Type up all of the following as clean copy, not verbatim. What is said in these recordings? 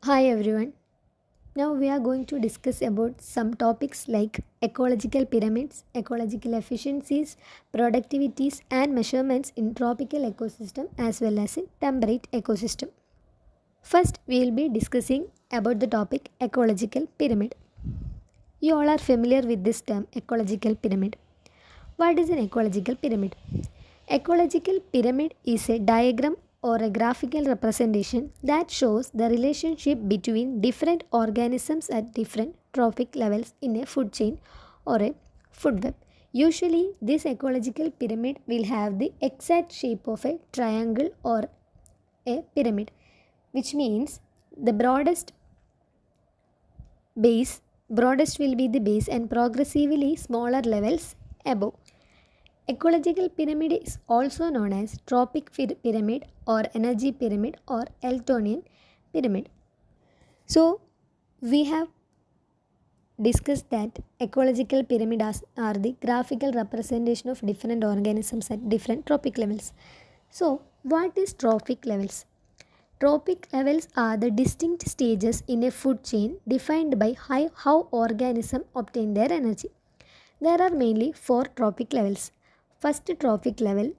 Hi everyone. Now we are going to discuss about some topics like ecological pyramids, ecological efficiencies, productivities and measurements in tropical ecosystem as well as in temperate ecosystem. First we will be discussing about the topic ecological pyramid. You all are familiar with this term ecological pyramid. What is an ecological pyramid? Ecological pyramid is a diagram or a graphical representation that shows the relationship between different organisms at different trophic levels in a food chain or a food web. Usually, this ecological pyramid will have the exact shape of a triangle or a pyramid, which means the broadest will be the base and progressively smaller levels above. Ecological pyramid is also known as trophic pyramid or energy pyramid or Eltonian pyramid. So, we have discussed that ecological pyramids are the graphical representation of different organisms at different trophic levels. So, what is trophic levels? Trophic levels are the distinct stages in a food chain defined by how organisms obtain their energy. There are mainly four trophic levels. First trophic level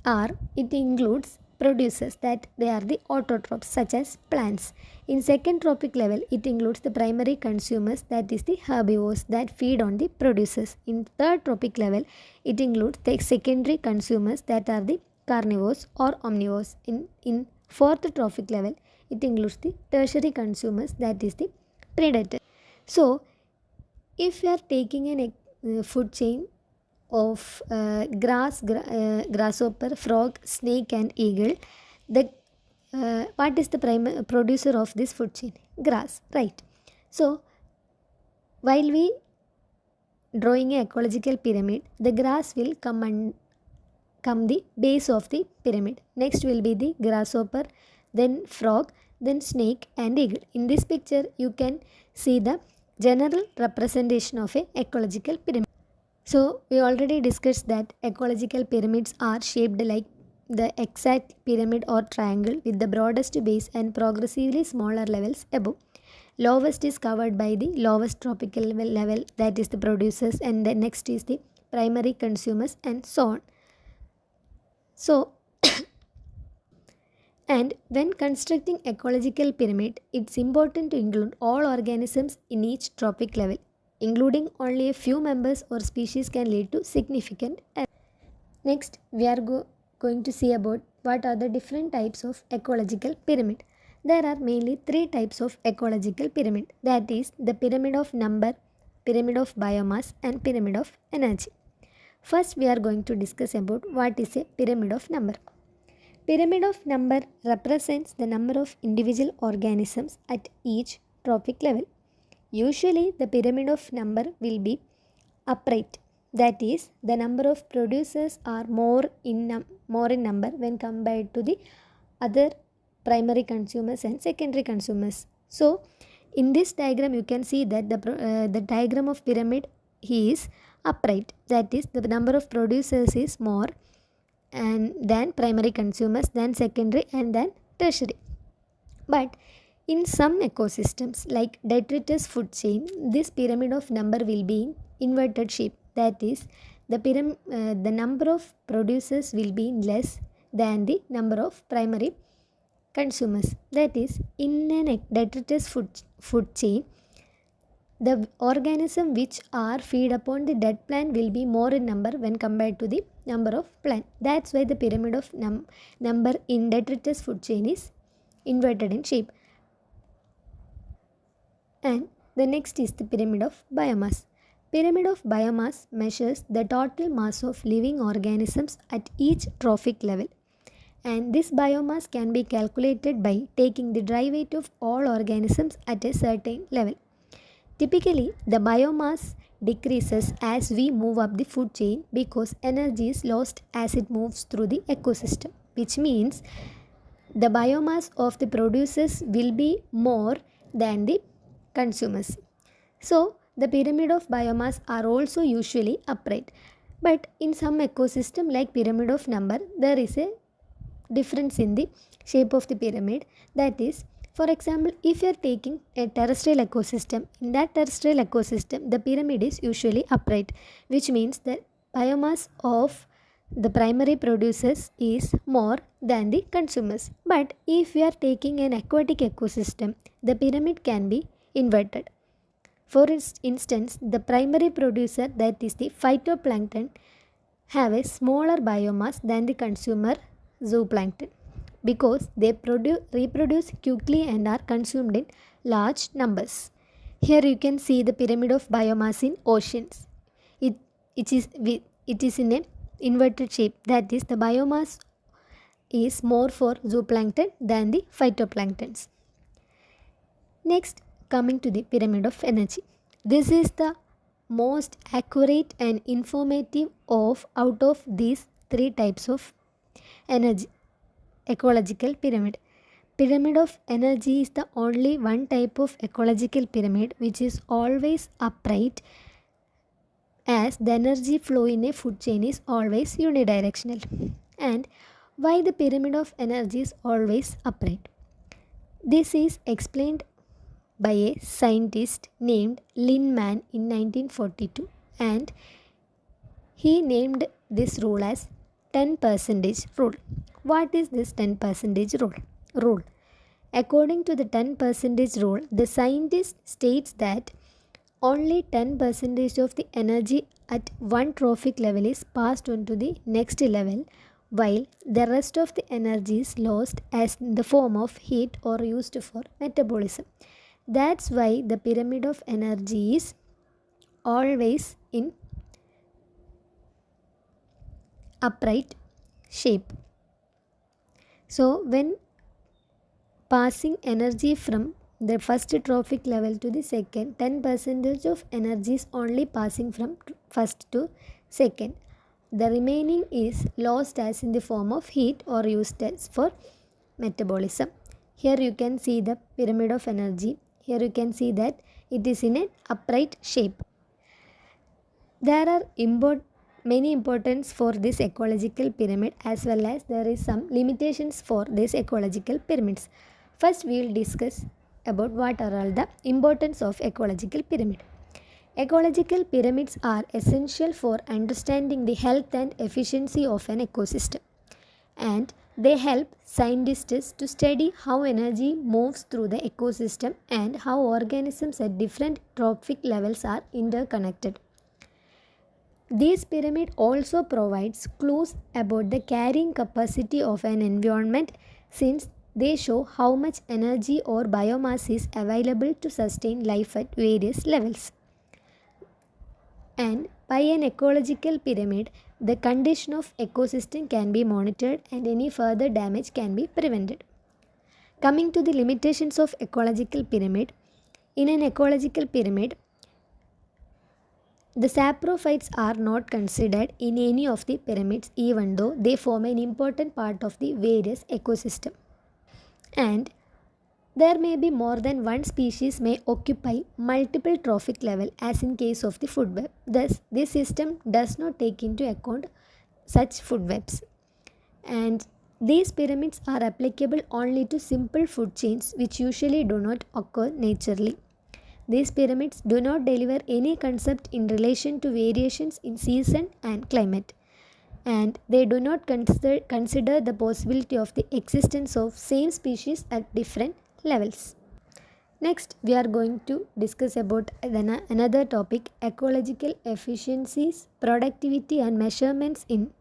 are it includes producers that they are the autotrophs such as plants. In second trophic level it includes the primary consumers that is the herbivores that feed on the producers. In third trophic level it includes the secondary consumers that are the carnivores or omnivores. In fourth trophic level it includes the tertiary consumers that is the predator. So if you are taking a food chain of grasshopper, frog, snake, and eagle, the what is the prime producer of this food chain? Grass, right? So while we drawing a ecological pyramid, the grass will come the base of the pyramid. Next will be the grasshopper, then frog, then snake and eagle. In this picture, you can see the general representation of a ecological pyramid. So we already discussed that ecological pyramids are shaped like the exact pyramid or triangle with the broadest base and progressively smaller levels above. Lowest is covered by the lowest tropical level, that is the producers, and the next is the primary consumers and so on. So and when constructing ecological pyramid, it's important to include all organisms in each trophic level. Including only a few members or species can lead to significant error. Next, we are going to see about what are the different types of ecological pyramid. There are mainly three types of ecological pyramid, that is the pyramid of number, pyramid of biomass and pyramid of energy. First, we are going to discuss about what is a pyramid of number. Pyramid of number represents the number of individual organisms at each trophic level. Usually, the pyramid of number will be upright. That is, the number of producers are more in number when compared to the other primary consumers and secondary consumers. So, in this diagram, you can see that the diagram of pyramid is upright. That is, the number of producers is more and then primary consumers, then secondary, and then tertiary. But in some ecosystems like detritus food chain, this pyramid of number will be in inverted shape. That is, the number of producers will be less than the number of primary consumers. That is, in an detritus food chain, the organism which are feed upon the dead plant will be more in number when compared to the number of plant. That's why the pyramid of number in detritus food chain is inverted in shape. And the next is the pyramid of biomass. Pyramid of biomass measures the total mass of living organisms at each trophic level. And this biomass can be calculated by taking the dry weight of all organisms at a certain level. Typically, the biomass decreases as we move up the food chain because energy is lost as it moves through the ecosystem, which means the biomass of the producers will be more than the consumers. So, the pyramid of biomass are also usually upright. But in some ecosystem like pyramid of number, there is a difference in the shape of the pyramid. That is, For example, if you are taking a terrestrial ecosystem, in that terrestrial ecosystem, the pyramid is usually upright, which means that biomass of the primary producers is more than the consumers. But if we are taking an aquatic ecosystem, the pyramid can be inverted. For instance, the primary producer, that is the phytoplankton, have a smaller biomass than the consumer zooplankton because they reproduce quickly and are consumed in large numbers. Here you can see the pyramid of biomass in oceans. It, it is in a inverted shape, that is the biomass is more for zooplankton than the phytoplanktons. Next, coming to the pyramid of energy. This is the most accurate and informative of out of these three types of energy ecological pyramid. Pyramid of energy is the only one type of ecological pyramid which is always upright, as the energy flow in a food chain is always unidirectional. And why the pyramid of energy is always upright? This is explained by a scientist named Linman in 1942, and he named this rule as 10% rule. What is this 10% rule? According to the 10% rule, the scientist states that only 10% of the energy at one trophic level is passed on to the next level, while the rest of the energy is lost as in the form of heat or used for metabolism. That's why the pyramid of energy is always in upright shape. So when passing energy from the first trophic level to the second, 10% of energy is only passing from first to second. The remaining is lost as in the form of heat or used as for metabolism. Here you can see the pyramid of energy. Here you can see that it is in an upright shape. There are many importance for this ecological pyramid, as well as there is some limitations for this ecological pyramids. First we will discuss about what are all the importance of ecological pyramid. Ecological pyramids are essential for understanding the health and efficiency of an ecosystem, and they help scientists to study how energy moves through the ecosystem and how organisms at different trophic levels are interconnected. This pyramid also provides clues about the carrying capacity of an environment, since they show how much energy or biomass is available to sustain life at various levels. And by an ecological pyramid, the condition of ecosystem can be monitored and any further damage can be prevented. Coming to the limitations of ecological pyramid, in an ecological pyramid, the saprophytes are not considered in any of the pyramids, even though they form an important part of the various ecosystem. And there may be more than one species may occupy multiple trophic level, as in case of the food web. Thus, this system does not take into account such food webs. And these pyramids are applicable only to simple food chains which usually do not occur naturally. These pyramids do not deliver any concept in relation to variations in season and climate, and they do not consider the possibility of the existence of same species at different levels. Next, we are going to discuss about another topic: ecological efficiencies, productivity and measurements in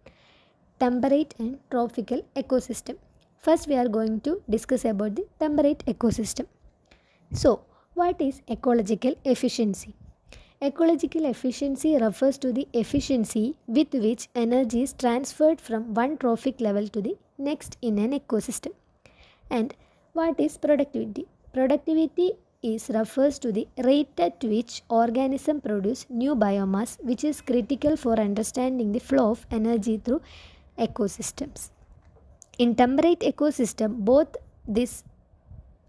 temperate and tropical ecosystem. First, we are going to discuss about the temperate ecosystem. So, what is ecological efficiency? Ecological efficiency refers to the efficiency with which energy is transferred from one trophic level to the next in an ecosystem. And what is productivity? Productivity refers to the rate at which organisms produce new biomass, which is critical for understanding the flow of energy through ecosystems. In temperate ecosystem, both this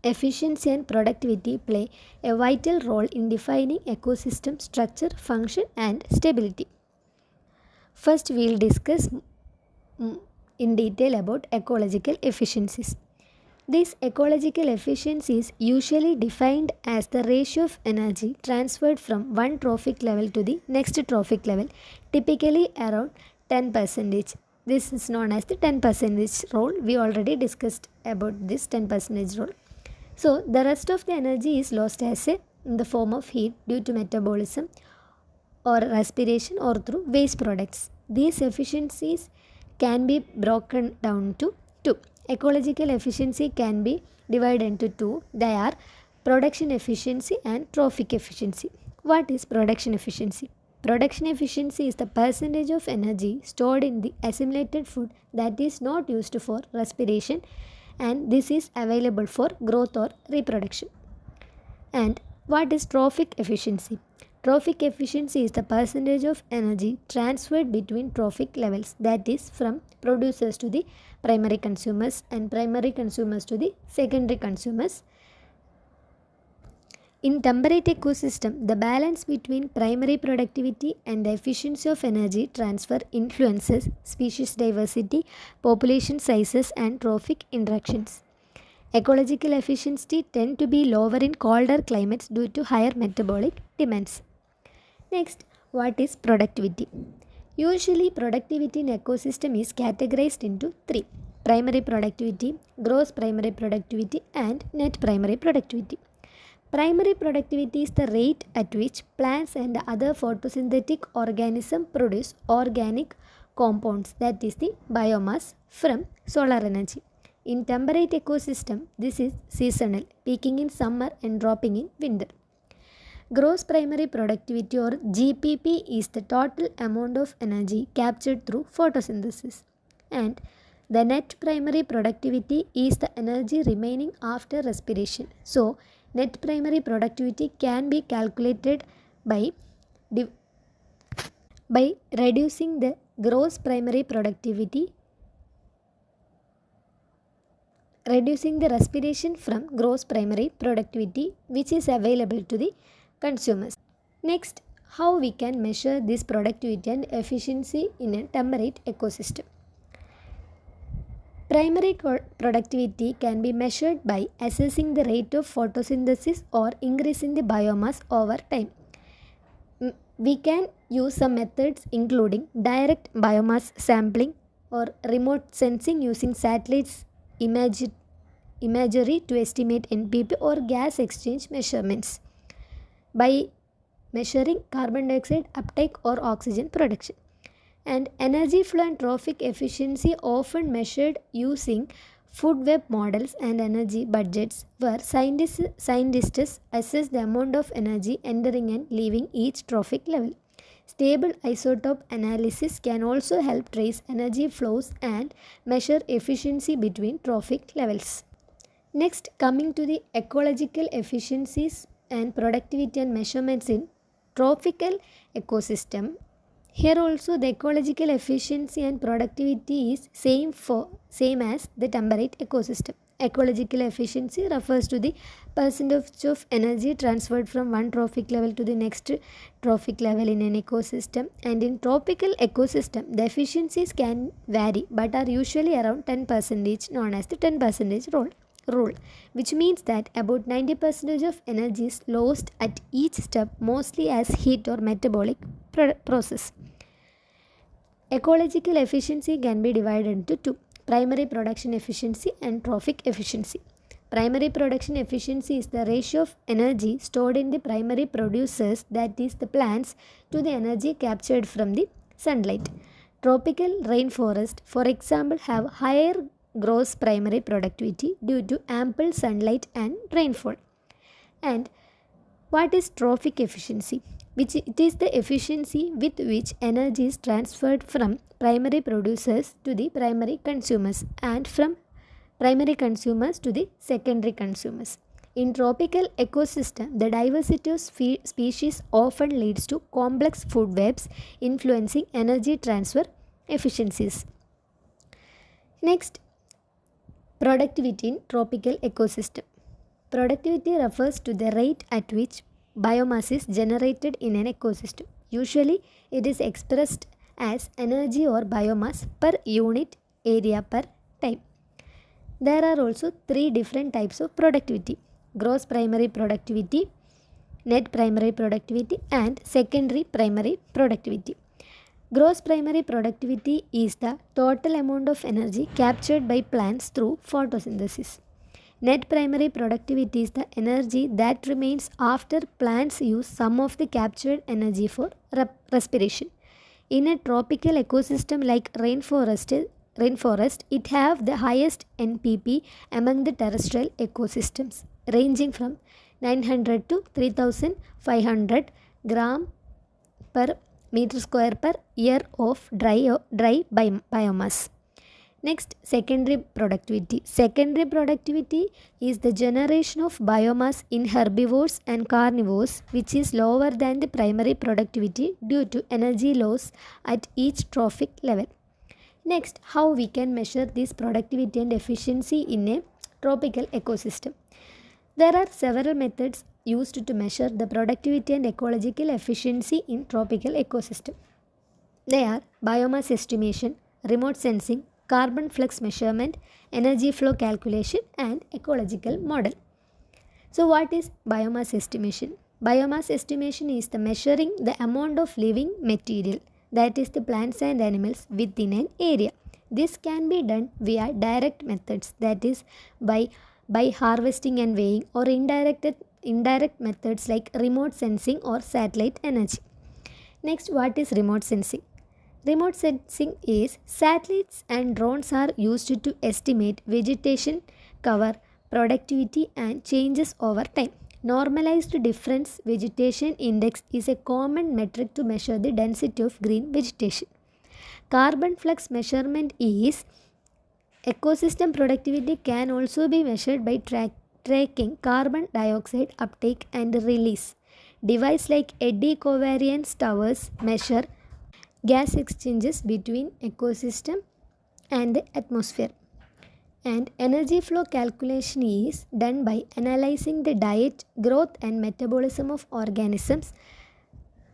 efficiency and productivity play a vital role in defining ecosystem structure, function and stability. First, we will discuss in detail about ecological efficiencies. This ecological efficiency is usually defined as the ratio of energy transferred from one trophic level to the next trophic level, typically around 10%. This is known as the 10% rule. We already discussed about this 10% rule. So, the rest of the energy is lost as in the form of heat due to metabolism or respiration or through waste products. These efficiencies can be broken down to two. Ecological efficiency can be divided into two. They are production efficiency and trophic efficiency. What is production efficiency? Production efficiency is the percentage of energy stored in the assimilated food that is not used for respiration, and this is available for growth or reproduction. And what is trophic efficiency? Trophic efficiency is the percentage of energy transferred between trophic levels, that is from producers to the primary consumers and primary consumers to the secondary consumers. In temperate ecosystem, the balance between primary productivity and the efficiency of energy transfer influences species diversity, population sizes, and trophic interactions. Ecological efficiency tend to be lower in colder climates due to higher metabolic demands. Next, what is productivity? Usually, productivity in ecosystem is categorized into three: primary productivity, gross primary productivity, and net primary productivity. Primary productivity is the rate at which plants and other photosynthetic organisms produce organic compounds, that is the biomass, from solar energy. In temperate ecosystem, this is seasonal, peaking in summer and dropping in winter. Gross primary productivity or GPP is the total amount of energy captured through photosynthesis, and the net primary productivity is the energy remaining after respiration. So, net primary productivity can be calculated by reducing the gross primary productivity, reducing the respiration from gross primary productivity which is available to the consumers. Next, how we can measure this productivity and efficiency in a temperate ecosystem. Primary productivity can be measured by assessing the rate of photosynthesis or increasing the biomass over time. We can use some methods including direct biomass sampling or remote sensing using satellites imagery to estimate NPP or gas exchange measurements by measuring carbon dioxide uptake or oxygen production. And energy flow and trophic efficiency often measured using food web models and energy budgets where scientists assess the amount of energy entering and leaving each trophic level. Stable isotope analysis can also help trace energy flows and measure efficiency between trophic levels. Next, coming to the ecological efficiencies and productivity and measurements in tropical ecosystem. Here also the ecological efficiency and productivity is same as the temperate ecosystem. Ecological efficiency refers to the percentage of energy transferred from one trophic level to the next trophic level in an ecosystem, and in tropical ecosystem the efficiencies can vary but are usually around 10%, known as the 10% rule, which means that about 90% of energy is lost at each step, mostly as heat or metabolic process. Ecological efficiency can be divided into two: primary production efficiency and trophic efficiency. Primary production efficiency is the ratio of energy stored in the primary producers, that is the plants, to the energy captured from the sunlight. Tropical rainforests, for example, have higher gross primary productivity due to ample sunlight and rainfall. And what is trophic efficiency? Which it is the efficiency with which energy is transferred from primary producers to the primary consumers and from primary consumers to the secondary consumers. In tropical ecosystem, the diversity of species often leads to complex food webs influencing energy transfer efficiencies. Next, productivity in tropical ecosystem. Productivity refers to the rate at which biomass is generated in an ecosystem. Usually, it is expressed as energy or biomass per unit area per time. There are also three different types of productivity: gross primary productivity, net primary productivity, and secondary primary productivity. Gross primary productivity is the total amount of energy captured by plants through photosynthesis. Net primary productivity is the energy that remains after plants use some of the captured energy for respiration. In a tropical ecosystem like rainforest, it have the highest NPP among the terrestrial ecosystems, ranging from 900 to 3500 gram per meter square per year of dry biomass. Next, secondary productivity. Secondary productivity is the generation of biomass in herbivores and carnivores, which is lower than the primary productivity due to energy loss at each trophic level. Next, how we can measure this productivity and efficiency in a tropical ecosystem. There are several methods used to measure the productivity and ecological efficiency in tropical ecosystem. They are biomass estimation, remote sensing, carbon flux measurement, energy flow calculation, and ecological model. So what is biomass estimation? Biomass estimation is the measuring the amount of living material, that is the plants and animals within an area. This can be done via direct methods, that is by harvesting and weighing, or indirect methods like remote sensing or satellite energy. Next, what is remote sensing? Remote sensing is satellites and drones are used to estimate vegetation cover, productivity, and changes over time. Normalized difference vegetation index is a common metric to measure the density of green vegetation. Carbon flux measurement is ecosystem productivity can also be measured by tracking carbon dioxide uptake and release. Devices like eddy covariance towers measure gas exchanges between ecosystem and the atmosphere. And energy flow calculation is done by analyzing the diet, growth, and metabolism of organisms,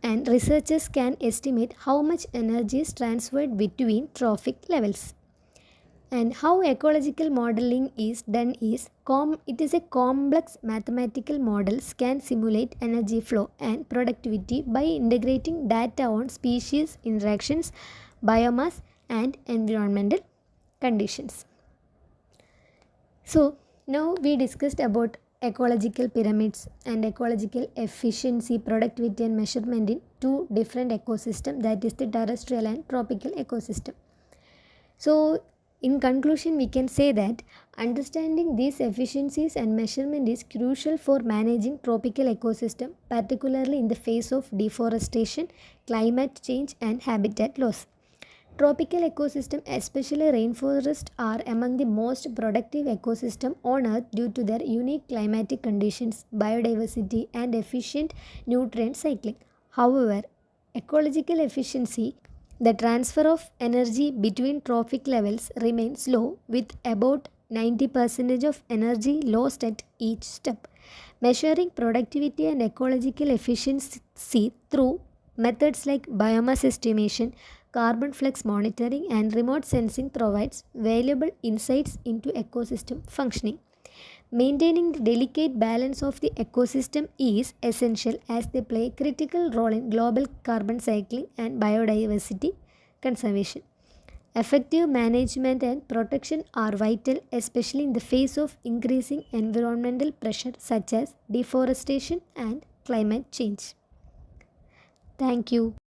and researchers can estimate how much energy is transferred between trophic levels. And how ecological modeling is done is it is a complex mathematical models can simulate energy flow and productivity by integrating data on species interactions, biomass, and environmental conditions. So now we discussed about ecological pyramids and ecological efficiency, productivity, and measurement in two different ecosystems, that is the terrestrial and tropical ecosystem. So in conclusion, we can say that understanding these efficiencies and measurement is crucial for managing tropical ecosystem, particularly in the face of deforestation, climate change, and habitat loss. Tropical ecosystem, especially rainforests, are among the most productive ecosystem on Earth due to their unique climatic conditions, biodiversity, and efficient nutrient cycling. However, ecological efficiency, the transfer of energy between trophic levels, remains low, with about 90% of energy lost at each step. Measuring productivity and ecological efficiency through methods like biomass estimation, carbon flux monitoring, and remote sensing provides valuable insights into ecosystem functioning. Maintaining the delicate balance of the ecosystem is essential as they play a critical role in global carbon cycling and biodiversity conservation. Effective management and protection are vital, especially in the face of increasing environmental pressure such as deforestation and climate change. Thank you.